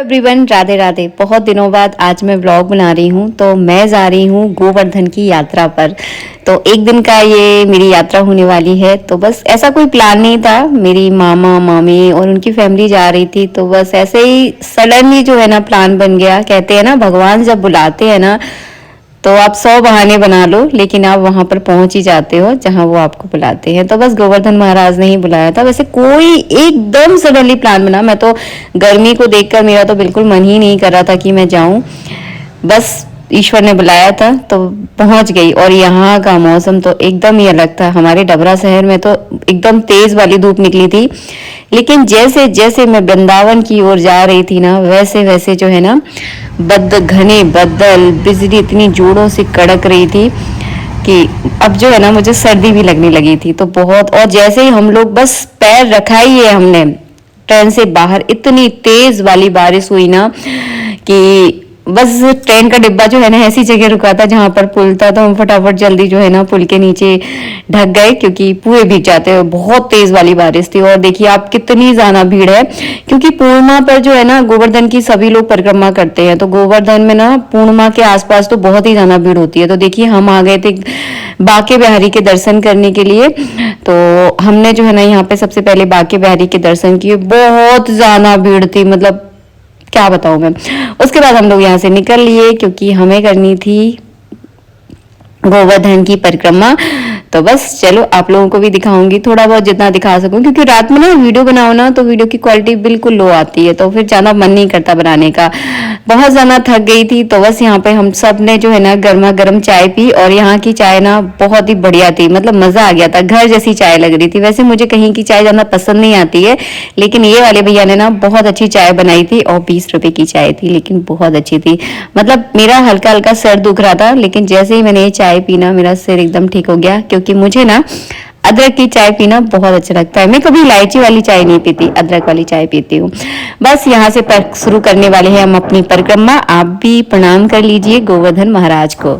Everyone, Radhe Radhe. बहुत दिनों बाद आज मैं व्लॉग बना रही हूँ। तो मैं जा रही हूँ गोवर्धन की यात्रा पर। तो एक दिन का ये मेरी यात्रा होने वाली है। तो बस ऐसा कोई प्लान नहीं था, मेरी मामा मामी और उनकी फैमिली जा रही थी, तो बस ऐसे ही सडनली जो है ना प्लान बन गया। कहते हैं ना, भगवान जब बुलाते हैं ना तो आप 100 बहाने बना लो, लेकिन आप वहां पर पहुंच ही जाते हो जहां वो आपको बुलाते हैं। तो बस गोवर्धन महाराज ने ही बुलाया था। वैसे कोई एकदम सडनली प्लान बना। मैं तो गर्मी को देखकर मेरा तो बिल्कुल मन ही नहीं कर रहा था कि मैं जाऊं। बस ईश्वर ने बुलाया था तो पहुंच गई। और यहाँ का मौसम तो एकदम ही अलग था। हमारे डबरा शहर में तो एकदम तेज वाली धूप निकली थी, लेकिन जैसे जैसे मैं वृंदावन की ओर जा रही थी ना, वैसे वैसे जो है ना घने बदल, बिजली इतनी जोरों से कड़क रही थी कि अब जो है ना मुझे सर्दी भी लगने लगी थी। तो बहुत, और जैसे ही हम लोग बस पैर रखा ही है हमने ट्रेन से बाहर, इतनी तेज वाली बारिश हुई ना कि बस ट्रेन का डिब्बा जो है ना ऐसी जगह रुका था जहां पर पुल था। तो हम फटाफट जल्दी जो है ना पुल के नीचे ढक गए, क्योंकि पूरे भीग जाते हैं। बहुत तेज वाली बारिश थी। और देखिए आप कितनी ज्यादा भीड़ है, क्योंकि पूर्णिमा पर जो है ना गोवर्धन की सभी लोग परिक्रमा करते हैं। तो गोवर्धन में ना पूर्णिमा के आसपास तो बहुत ही ज्यादा भीड़ होती है। तो देखिए हम आ गए थे बांके बिहारी के दर्शन करने के लिए। तो हमने जो है ना यहाँ पे सबसे पहले बांके बिहारी के दर्शन किए। बहुत ज्यादा भीड़ थी, मतलब क्या बताऊं मैं। उसके बाद हम लोग यहाँ से निकल लिए, क्योंकि हमें करनी थी गोवर्धन की परिक्रमा। तो बस चलो आप लोगों को भी दिखाऊंगी थोड़ा बहुत, जितना दिखा सकूं, क्योंकि रात में ना वीडियो बनाओ ना तो वीडियो की क्वालिटी बिल्कुल लो आती है, तो फिर ज्यादा मन नहीं करता बनाने का। बहुत ज्यादा थक गई थी। तो बस यहाँ पे हम सब ने जो है ना गर्मा गर्म चाय पी। और यहाँ की चाय ना बहुत ही बढ़िया थी, मतलब मजा आ गया था। घर जैसी चाय लग रही थी। वैसे मुझे कहीं की चाय ज्यादा पसंद नहीं आती है, लेकिन ये वाले भैया ने ना बहुत अच्छी चाय बनाई थी। और 20 रुपए की चाय थी, लेकिन बहुत अच्छी थी। मतलब मेरा हल्का हल्का सर दुख रहा था, लेकिन जैसे ही मैंने ये चाय पी ना मेरा सिर एकदम ठीक हो गया। क्योंकि मुझे ना अदरक की चाय पीना बहुत अच्छा लगता है। मैं कभी इलायची वाली चाय नहीं पीती, अदरक वाली चाय पीती हूँ। बस यहाँ से शुरू करने वाले हैं हम अपनी परिक्रमा। आप भी प्रणाम कर लीजिए गोवर्धन महाराज को।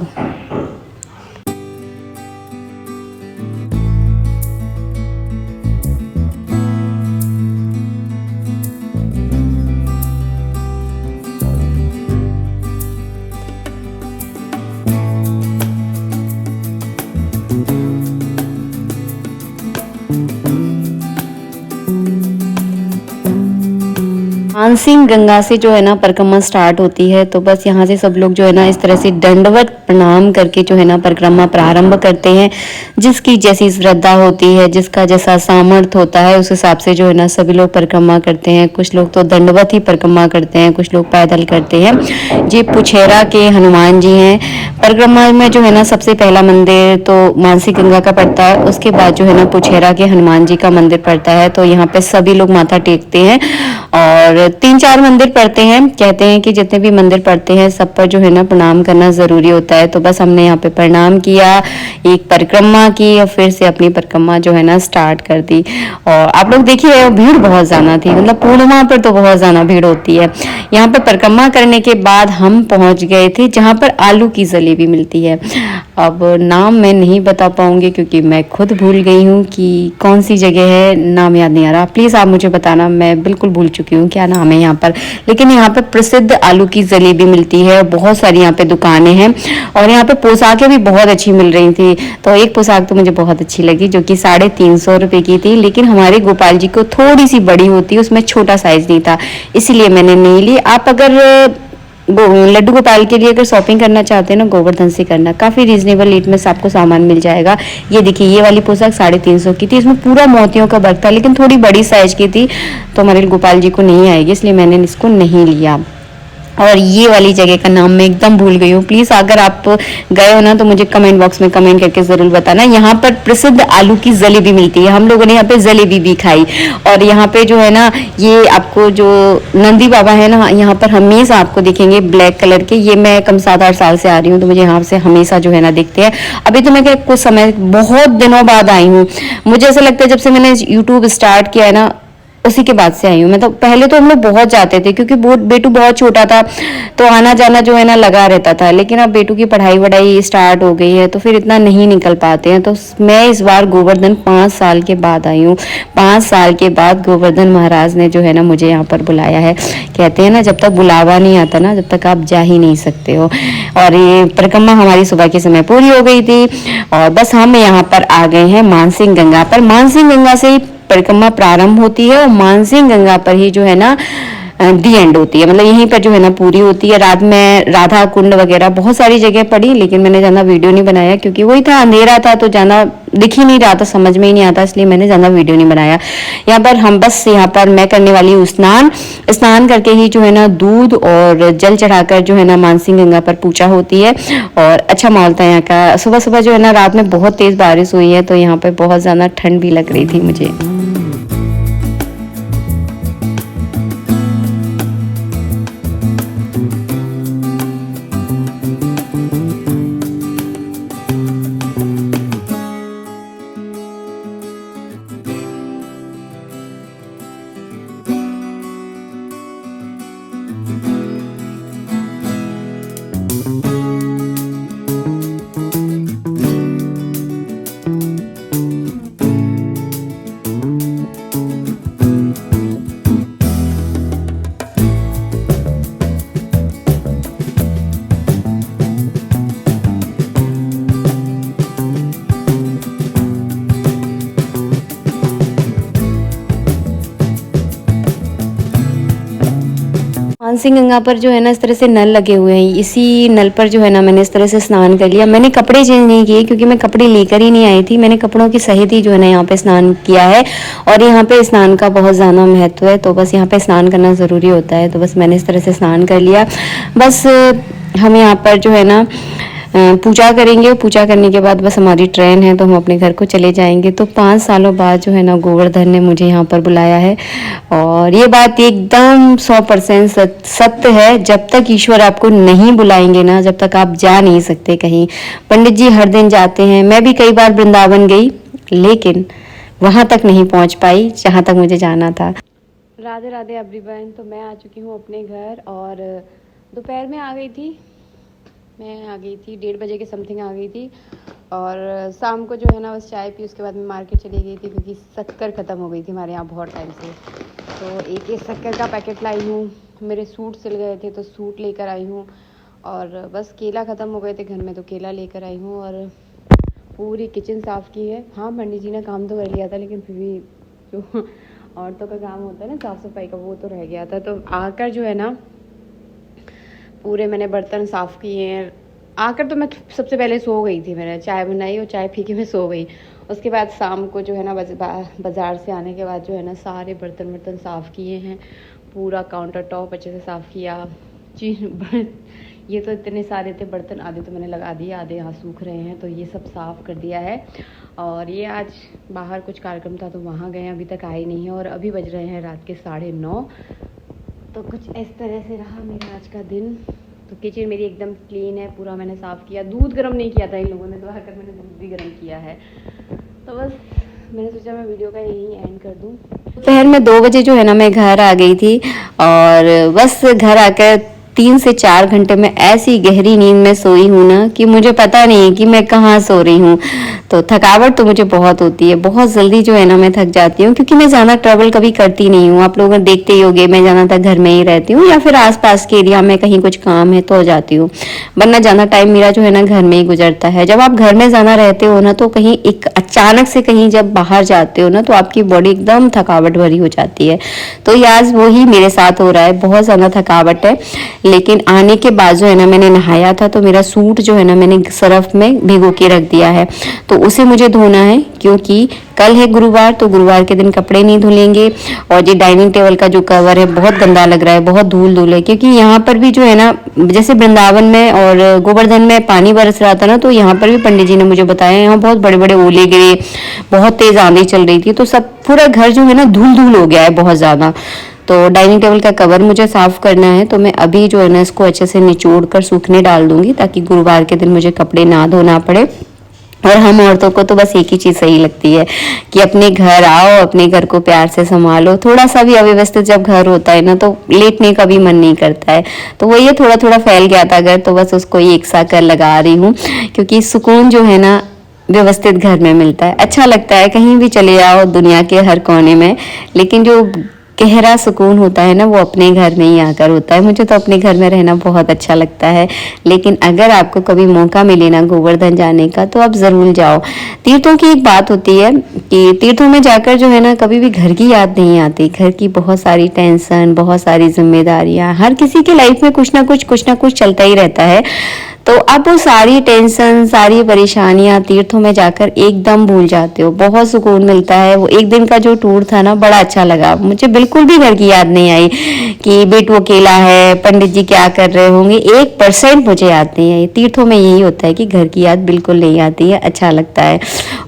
मानसिंह गंगा से जो है ना परिक्रमा स्टार्ट होती है। तो बस यहाँ से सब लोग जो है ना इस तरह से दंडवत प्रणाम करके जो है ना परिक्रमा प्रारंभ करते हैं। जिसकी जैसी श्रद्धा होती है, जिसका जैसा सामर्थ्य होता है, उस हिसाब से जो है ना सभी लोग परिक्रमा करते हैं। कुछ लोग तो दंडवत ही परिक्रमा करते हैं, कुछ लोग पैदल करते हैं। ये पुछेरा के हनुमान जी हैं। परिक्रमा में जो है ना सबसे पहला मंदिर तो मानसिंह गंगा का पड़ता है, उसके बाद जो है ना पुछेरा के हनुमान जी का मंदिर पड़ता है। तो यहाँ पे सभी लोग माथा टेकते हैं। और 3-4 मंदिर पड़ते हैं। कहते हैं कि जितने भी मंदिर पड़ते हैं सब पर जो है ना प्रणाम करना जरूरी होता है। तो बस हमने यहाँ पे प्रणाम किया, एक परिक्रमा की, और फिर से अपनी परिक्रमा जो है ना स्टार्ट कर दी। और आप लोग देखिए भीड़ बहुत ज्यादा थी, मतलब पूर्णिमा पर तो बहुत ज्यादा भीड़ होती है। यहाँ पे परिक्रमा करने के बाद हम पहुंच गए थे जहाँ पर आलू की जलेबी मिलती है। अब नाम मैं नहीं बता पाऊंगी, क्योंकि मैं खुद भूल गई हूँ कि कौन सी जगह है, नाम याद नहीं आ रहा। प्लीज आप मुझे बताना, मैं बिल्कुल भूल चुकी हूँ क्या नाम है यहाँ पर। लेकिन यहाँ पर प्रसिद्ध आलू की जलेबी मिलती है। बहुत सारी यहाँ पे दुकानें हैं, और यहाँ पे पोशाकें भी बहुत अच्छी मिल रही थी। तो एक पोशाक तो मुझे बहुत अच्छी लगी, जो कि 350 रुपए की थी। लेकिन हमारे गोपाल जी को थोड़ी सी बड़ी होती है, उसमें छोटा साइज नहीं था, इसीलिए मैंने नहीं ली। आप अगर लड्डू गोपाल के लिए अगर शॉपिंग करना चाहते हैं ना, गोवर्धन से करना, काफी रीजनेबल रेट में आपको सामान मिल जाएगा। ये देखिए ये वाली पोशाक 350 की थी। इसमें पूरा मोतियों का वर्क था, लेकिन थोड़ी बड़ी साइज की थी, तो हमारे गोपाल जी को नहीं आएगी, इसलिए मैंने इसको नहीं लिया। और ये वाली जगह का नाम मैं एकदम भूल गई हूँ। प्लीज अगर आप गए हो ना तो मुझे कमेंट बॉक्स में कमेंट करके जरूर बताना। यहाँ पर प्रसिद्ध आलू की जलेबी मिलती है। हम लोगों ने यहाँ पे जलेबी भी खाई। और यहाँ पे जो है ना, ये आपको जो नंदी बाबा है ना, यहाँ पर हमेशा आपको दिखेंगे ब्लैक कलर के। ये मैं कम 7-8 साल से आ रही हूँ, तो मुझे यहाँ से हमेशा जो है ना दिखते हैं। अभी तो मैं कुछ समय बहुत दिनों बाद आई हूँ। मुझे ऐसा लगता है जब से मैंने यूट्यूब स्टार्ट किया है ना, उसी के बाद से आई हूँ। मतलब पहले तो हम लोग बहुत जाते थे क्योंकि बेटू बहुत छोटा था, तो आना जाना जो है ना लगा रहता था। लेकिन अब बेटू की पढ़ाई वढ़ाई स्टार्ट हो गई है तो फिर इतना नहीं निकल पाते हैं। तो मैं इस बार गोवर्धन 5 साल के बाद आई हूँ। 5 साल के बाद गोवर्धन महाराज ने जो है ना मुझे यहाँ पर बुलाया है। कहते हैं ना जब तक बुलावा नहीं आता ना जब तक आप जा ही नहीं सकते हो। और ये परिक्रमा हमारी सुबह के समय पूरी हो गई थी और बस हम यहाँ पर आ गए हैं मानसिंह गंगा पर। मानसिंह गंगा से ही परिक्रमा प्रारंभ होती है और मानसिंह गंगा पर ही जो है ना दी एंड होती है। मतलब यहीं पर जो है ना पूरी होती है। रात में राधा कुंड वगैरह बहुत सारी जगह पड़ी, लेकिन मैंने ज्यादा वीडियो नहीं बनाया क्योंकि वही था, अंधेरा था तो ज्यादा दिख ही नहीं रहा था, समझ में ही नहीं आता, इसलिए मैंने ज्यादा वीडियो नहीं बनाया। यहाँ पर हम बस यहाँ पर मैं करने वाली हूँ स्नान। स्नान करके ही जो है ना दूध और जल चढ़ाकर जो है ना मानसिंह गंगा पर पूजा होती है। और अच्छा माहौल था यहाँ का। सुबह सुबह जो है ना रात में बहुत तेज बारिश हुई है तो यहाँ पर बहुत ज्यादा ठंड भी लग रही थी मुझे। मानसिंह गंगा पर जो है ना इस तरह से नल लगे हुए हैं। इसी नल पर जो है ना मैंने इस तरह से स्नान कर लिया। मैंने कपड़े चेंज नहीं किए क्योंकि मैं कपड़े लेकर ही नहीं आई थी। मैंने कपड़ों की सहित ही जो है ना यहाँ पे स्नान किया है। और यहाँ पे स्नान का बहुत ज़्यादा महत्व है, तो बस यहाँ पे स्नान करना ज़रूरी होता है। तो बस मैंने इस तरह से स्नान कर लिया। बस हम यहाँ पर जो है ना पूजा करेंगे। पूजा करने के बाद बस हमारी ट्रेन है तो हम अपने घर को चले जाएंगे। तो 5 सालों बाद जो है ना गोवर्धन ने मुझे यहाँ पर बुलाया है। और ये बात एकदम 100% सत्य है। जब तक ईश्वर आपको नहीं बुलाएंगे ना जब तक आप जा नहीं सकते कहीं। पंडित जी हर दिन जाते हैं, मैं भी कई बार वृंदावन गई लेकिन वहां तक नहीं पहुंच पाई जहां तक मुझे जाना था। राधे राधे एवरीवन। तो मैं आ चुकी हूँ अपने घर और दोपहर में आ गई थी। मैं आ गई थी 1:30 बजे के समथिंग आ गई थी। और शाम को जो है ना बस चाय पी, उसके बाद मैं मार्केट चली गई थी क्योंकि शक्कर ख़त्म हो गई थी हमारे यहाँ बहुत टाइम से। तो एक शक्कर का पैकेट लाई हूँ। मेरे सूट सिल गए थे तो सूट लेकर आई हूँ। और बस केला ख़त्म हो गए थे घर में तो केला लेकर आई हूँ। और पूरी किचन साफ़ की है। हाँ पंडित जी ने काम तो कर लिया था लेकिन फिर भी जो औरतों का काम होता है ना साफ़ सफाई का वो तो रह गया था। तो आकर जो है ना पूरे मैंने बर्तन साफ़ किए हैं। आकर तो मैं सबसे पहले सो गई थी। मैंने चाय बनाई और चाय पी के मैं सो गई। उसके बाद शाम को जो है ना बाज़ार से आने के बाद जो है ना सारे बर्तन साफ़ किए हैं। पूरा काउंटर टॉप अच्छे से साफ़ किया। ये तो इतने सारे थे बर्तन, आधे तो मैंने लगा दिए, आधे यहाँ सूख रहे हैं। तो ये सब साफ़ कर दिया है। और ये आज बाहर कुछ कार्यक्रम था तो वहाँ गए, अभी तक आए नहीं है। और अभी बज रहे हैं रात के 9:30। तो कुछ इस तरह से रहा मेरा आज का दिन। तो किचन मेरी एकदम क्लीन है, पूरा मैंने साफ़ किया। दूध गर्म नहीं किया था इन लोगों ने तो आकर मैंने दूध भी गर्म किया है। तो बस मैंने सोचा मैं वीडियो का यही एंड कर दूँ। दोपहर में 2 बजे जो है ना मैं घर आ गई थी। और बस घर आकर 3 से 4 घंटे में ऐसी गहरी नींद में सोई हूँ ना कि मुझे पता नहीं कि मैं कहाँ सो रही हूँ। तो थकावट तो मुझे बहुत होती है, बहुत जल्दी जो है ना मैं थक जाती हूँ क्योंकि मैं ज़्यादा ट्रैवल कभी करती नहीं हूँ। आप लोग देखते ही होंगे मैं ज़्यादातर घर में ही रहती हूँ या फिर आसपास के एरिया में कहीं कुछ काम है तो हो जाती हूँ, वरना ज़्यादा टाइम मेरा जो है ना घर में ही गुजरता है। जब आप घर में ज़्यादा रहते हो ना तो कहीं एक अचानक से कहीं जब बाहर जाते हो ना तो आपकी बॉडी एकदम थकावट भरी हो जाती है। तो ये आज वही मेरे साथ हो रहा है, बहुत ज़्यादा थकावट है। लेकिन आने के बाद जो है ना मैंने नहाया था तो मेरा सूट जो है ना मैंने सर्फ में भिगो के रख दिया है तो उसे मुझे धोना है क्योंकि कल है गुरुवार। तो गुरुवार के दिन कपड़े नहीं धुलेंगे। और ये डाइनिंग टेबल का जो कवर है बहुत गंदा लग रहा है, बहुत धूल धूल है क्योंकि यहाँ पर भी जो है ना जैसे वृंदावन में और गोवर्धन में पानी बरस रहा था ना तो यहाँ पर भी पंडित जी ने मुझे बताया यहाँ बहुत बड़े बड़े ओले गिरे, बहुत तेज आंधी चल रही थी तो सब पूरा घर जो है ना धूल धूल हो गया है बहुत ज़्यादा। तो डाइनिंग टेबल का कवर मुझे साफ करना है तो मैं अभी जो है ना इसको अच्छे से निचोड़ कर सूखने डाल दूंगी ताकि गुरुवार के दिन मुझे कपड़े ना धोना पड़े। और हम औरतों को तो बस एक ही चीज सही लगती है कि अपने घर आओ, अपने घर को प्यार से संभालो। थोड़ा सा भी अव्यवस्थित जब घर होता है ना तो लेटने का भी मन नहीं करता है। तो वही है, थोड़ा थोड़ा फैल गया था घर, तो बस उसको ही एक सा कर लगा रही हूँ, क्योंकि सुकून जो है ना व्यवस्थित घर में मिलता है। अच्छा लगता है, कहीं भी चले जाओ दुनिया के हर कोने में, लेकिन जो गहरा सुकून होता है ना वो अपने घर में ही आकर होता है। मुझे तो अपने घर में रहना बहुत अच्छा लगता है। लेकिन अगर आपको कभी मौका मिले ना गोवर्धन जाने का तो आप जरूर जाओ। तीर्थों की एक बात होती है कि तीर्थों में जाकर जो है ना कभी भी घर की याद नहीं आती। घर की बहुत सारी टेंशन, बहुत सारी जिम्मेदारियां, हर किसी की लाइफ में कुछ ना कुछ चलता ही रहता है। तो आप वो सारी टेंशन, सारी परेशानियां तीर्थों में जाकर एकदम भूल जाते हो। बहुत सुकून मिलता है। वो एक दिन का जो टूर था ना बड़ा अच्छा लगा मुझे। बिल्कुल भी घर की याद नहीं आई कि बेटू अकेला है, पंडित जी क्या कर रहे होंगे, 1% मुझे याद नहीं आई। तीर्थों में यही होता है कि घर की याद बिल्कुल नहीं आती है, अच्छा लगता है।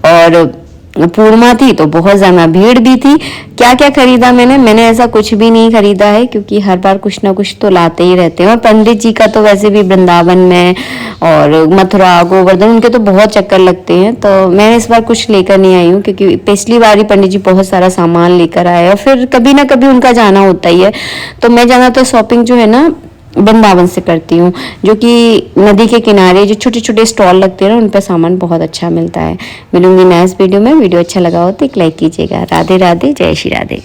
और पूर्णिमा थी तो बहुत ज्यादा भीड़ भी थी। क्या क्या खरीदा मैंने ऐसा कुछ भी नहीं खरीदा है, क्योंकि हर बार कुछ ना कुछ तो लाते ही रहते हैं। और पंडित जी का तो वैसे भी वृंदावन में और मथुरा, गोवर्धन, उनके तो बहुत चक्कर लगते हैं। तो मैं इस बार कुछ लेकर नहीं आई हूँ, क्योंकि पिछली बार ही पंडित जी बहुत सारा सामान लेकर आए और फिर कभी ना कभी उनका जाना होता ही है। तो मैं ज्यादातर शॉपिंग जो है ना वृंदावन से करती हूँ, जो कि नदी के किनारे जो छोटे छोटे स्टॉल लगते हैं ना उन पर सामान बहुत अच्छा मिलता है। मिलूंगी नेक्स्ट वीडियो में। वीडियो अच्छा लगा हो तो एक लाइक कीजिएगा। राधे राधे, जय श्री राधे।